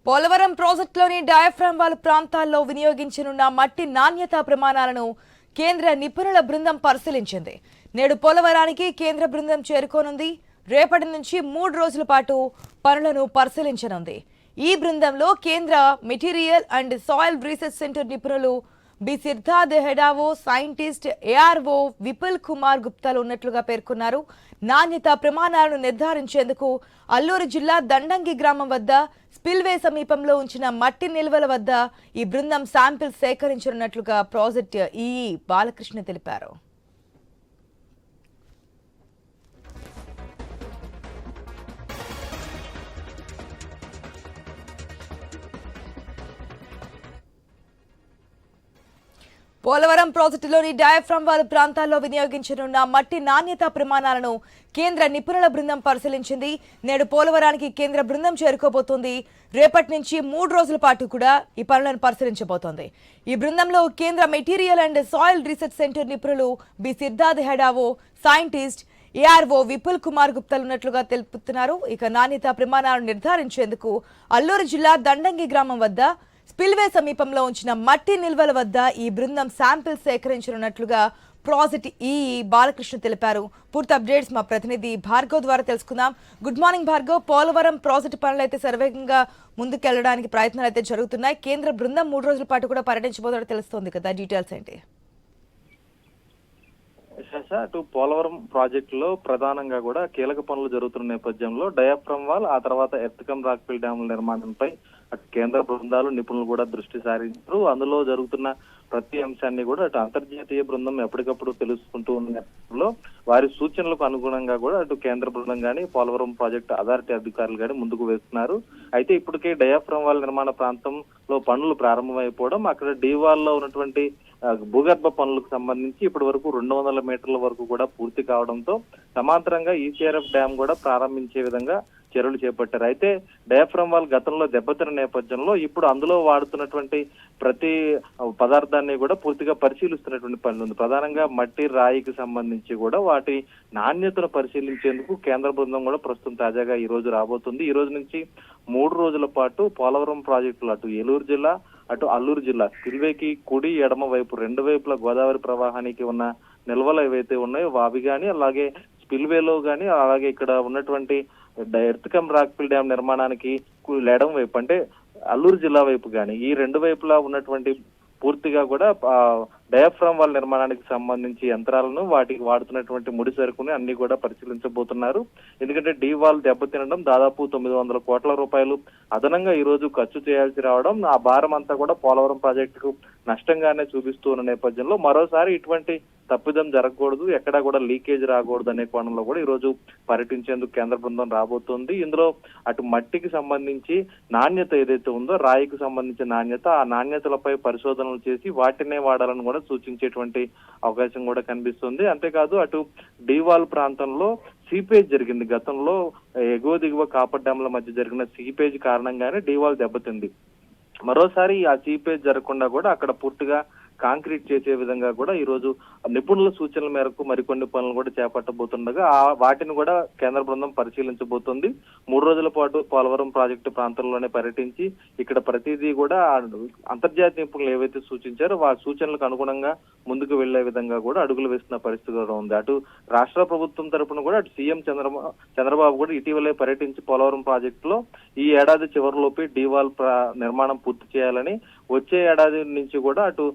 Polavaram ప్రాజెక్టులోని diaphragm wall ప్రాంతాల్లో వినియోగించనున్న మట్టి నాణ్యతా ప్రమాణాలను కేంద్ర నిపుణుల బృందం పరిశీలించింది. నేడు పోలవరానికి కేంద్ర బృందం చేరుకోనుంది. రేపటి నుంచి 3 రోజుల పాటు పనులను పరిశీలించనుంది. ఈ బృందంలో కేంద్ర material and soil research centre నిపుణులు B Siddharth Hedao, scientist ARO Vipul Kumar గుప్తాలు ఉన్నట్లుగా పేర్కొన్నారు. నాణ్యత ప్రమాణాలను నిర్ధారించేందుకు అల్లూరు జిల్లా దండంగి గ్రామం వద్ద స్పిల్వే సమీపంలో ఉంచిన మట్టి నిల్వల వద్ద ఈ బృందం శాంపిల్ సేకరించనున్నట్లుగా ప్రాజెక్ట్ ఈఈ బాలకృష్ణ తెలిపారు. పోలవరం ప్రాజెక్టులోని డయాఫ్రామ్ వాల్ ప్రాంతాల్లో వినియోగించనున్న మట్టి నాణ్యతా ప్రమాణాలను కేంద్ర నిపుణుల బృందం పరిశీలించింది. నేడు పోలవరానికి కేంద్ర బృందం చేరుకోబోతోంది. రేపటి నుంచి 3 రోజుల పాటు కూడా ఈ పనులను పరిశీలించబోతోంది. ఈ బృందంలో కేంద్ర material and soil research centre నిపుణులు B Siddharth Hedao, scientist ARO Vipul Kumar గుప్తాలు ఉన్నట్లుగా తెలుపుతున్నారు. ఇక నాణ్యతా ప్రమాణాలను నిర్ధారించేందుకు అల్లూరు జిల్లా దండంగి గ్రామం వద్ద స్పిల్వే సమీపంలో ఉంచిన మట్టి నిల్వల వద్ద ఈ బృందం శాంపిల్ సేకరించనున్నట్లుగా ప్రాజెక్ట్ ఈఈ బాలకృష్ణ తెలిపారు. పూర్తి అప్డేట్స్ మా ప్రతినిధి భార్గవ్ ద్వారా తెలుసుకుందాం. Good morning Bhargav. Polavaram project పనులు అయితే సర్వేగంగా ముందుకెళ్లడానికి ప్రయత్నాలు అయితే జరుగుతున్నాయి. కేంద్ర బృందం 3 రోజుల పాటు కూడా పర్యటించబోతున్నట్టు తెలుస్తోంది కదా, డీటెయిల్స్ ఏంటి? అటు పోలవరం ప్రాజెక్టులో ప్రధానంగా కూడా కీలక పనులు జరుగుతున్న నేపథ్యంలో డయాఫ్రమ్ వాల్, ఆ తర్వాత ఎర్త్కమ్ రాక్ఫిల్ డ్యాముల నిర్మాణంపై అటు కేంద్ర బృందాలు నిపుణులు కూడా దృష్టి సారించారు. అందులో జరుగుతున్న ప్రతి అంశాన్ని కూడా అటు అంతర్జాతీయ బృందం ఎప్పటికప్పుడు తెలుసుకుంటూ ఉన్న నేపథ్యంలో వారి సూచనలకు అనుగుణంగా కూడా అటు కేంద్ర బృందం కానీ పోలవరం ప్రాజెక్టు అథారిటీ అధికారులు కానీ ముందుకు వేస్తున్నారు. అయితే ఇప్పటికే డయాఫ్రమ్ వాల్ నిర్మాణ ప్రాంతంలో పనులు ప్రారంభమైపోవడం, అక్కడ డీవాల్లో ఉన్నటువంటి భూగర్భ పనులకు సంబంధించి ఇప్పటి వరకు 200 మీటర్ల వరకు కూడా పూర్తి కావడంతో సమాంతరంగా ఈసీఆర్ఎఫ్ డ్యామ్ కూడా ప్రారంభించే విధంగా చర్యలు చేపట్టారు. అయితే డయాఫ్రమ్ వాల్ గతంలో దెబ్బతిన్న నేపథ్యంలో ఇప్పుడు అందులో వాడుతున్నటువంటి ప్రతి పదార్థాన్ని కూడా పూర్తిగా పరిశీలిస్తున్నటువంటి పని ఉంది. ప్రధానంగా మట్టి, రాయికి సంబంధించి కూడా వాటి నాణ్యతను పరిశీలించేందుకు కేంద్ర బృందం కూడా ప్రస్తుతం తాజాగా ఈ రోజు రాబోతుంది. ఈ రోజు నుంచి 3 రోజుల పాటు పోలవరం ప్రాజెక్టులు అటు ఏలూరు జిల్లా, అటు అల్లూరు జిల్లా స్పిల్వేకి కుడి ఎడమ వైపు 2 వైపుల గోదావరి ప్రవాహానికి ఉన్న నిల్వలు ఏవైతే ఉన్నాయో అవి కానీ, అలాగే స్పిల్వేలో కానీ, అలాగే ఇక్కడ ఉన్నటువంటి ఎర్త్కమ్ రాక్ఫిల్ డ్యామ్ నిర్మాణానికి ఎడమ వైపు అంటే అల్లూరు జిల్లా వైపు కానీ ఈ 2 వైపులా ఉన్నటువంటి పూర్తిగా కూడా డయాఫ్రామ్ వాల్ నిర్మాణానికి సంబంధించి యంత్రాలను, వాటికి వాడుతున్నటువంటి ముడి సరుకుని అన్ని కూడా పరిశీలించబోతున్నారు. ఎందుకంటే డీ వాల్ దెబ్బతినడం, దాదాపు 900 కోట్ల రూపాయలు అదనంగా ఈ రోజు ఖర్చు చేయాల్సి రావడం, ఆ భారం అంతా కూడా పోలవరం ప్రాజెక్టుకు నష్టంగానే చూపిస్తూ ఉన్న నేపథ్యంలో మరోసారి ఇటువంటి తప్పిదం జరగకూడదు, ఎక్కడా కూడా లీకేజ్ రాకూడదు అనే కోణంలో కూడా ఈ రోజు పర్యటించేందుకు కేంద్ర బృందం రాబోతోంది. ఇందులో అటు మట్టికి సంబంధించి నాణ్యత ఏదైతే ఉందో, రాయికి సంబంధించిన నాణ్యత, ఆ నాణ్యతలపై పరిశోధనలు చేసి వాటినే వాడాలని కూడా సూచించేటువంటి అవకాశం కూడా కనిపిస్తుంది. అంతేకాదు అటు డీవాల్ ప్రాంతంలో సీపేజ్ జరిగింది. గతంలో ఎగువ దిగువ కాపర్ డ్యామ్ల మధ్య జరిగిన సీపేజ్ కారణంగానే డీవాల్ దెబ్బతింది. మరోసారి ఆ సీపేజ్ జరగకుండా కూడా అక్కడ పూర్తిగా కాంక్రీట్ చేసే విధంగా కూడా ఈ రోజు నిపుణుల సూచనల మేరకు మరికొన్ని పనులు కూడా చేపట్టబోతుండగా వాటిని కూడా కేంద్ర బృందం పరిశీలించబోతుంది. 3 రోజుల పాటు పోలవరం ప్రాజెక్టు ప్రాంతంలోనే పర్యటించి ఇక్కడ ప్రతిదీ కూడా అంతర్జాతీయ నిపుణులు ఏవైతే సూచించారో ఆ సూచనలకు అనుగుణంగా ముందుకు వెళ్లే విధంగా కూడా అడుగులు వేస్తున్న పరిస్థితి కూడా ఉంది. అటు రాష్ట్ర ప్రభుత్వం తరపున కూడా అటు సీఎం చంద్రబాబు కూడా ఇటీవలే పర్యటించి పోలవరం ప్రాజెక్టులో ఈ ఏడాది చివరిలోపే డీవాల్ నిర్మాణం పూర్తి చేయాలని, వచ్చే ఏడాది నుంచి కూడా అటు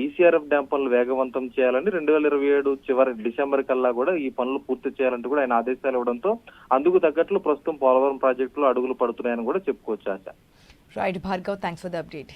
ఈసీఆర్ఎఫ్ డ్యామ్ పనులు వేగవంతం చేయాలని, 2027 చివరి డిసెంబర్ కల్లా కూడా ఈ పనులు పూర్తి చేయాలంటూ కూడా ఆయన ఆదేశాలు ఇవ్వడంతో అందుకు తగ్గట్లు ప్రస్తుతం పోలవరం ప్రాజెక్టులో అడుగులు పడుతున్నాయని కూడా చెప్పుకోవచ్చు. Right Bhargav, thanks for the update.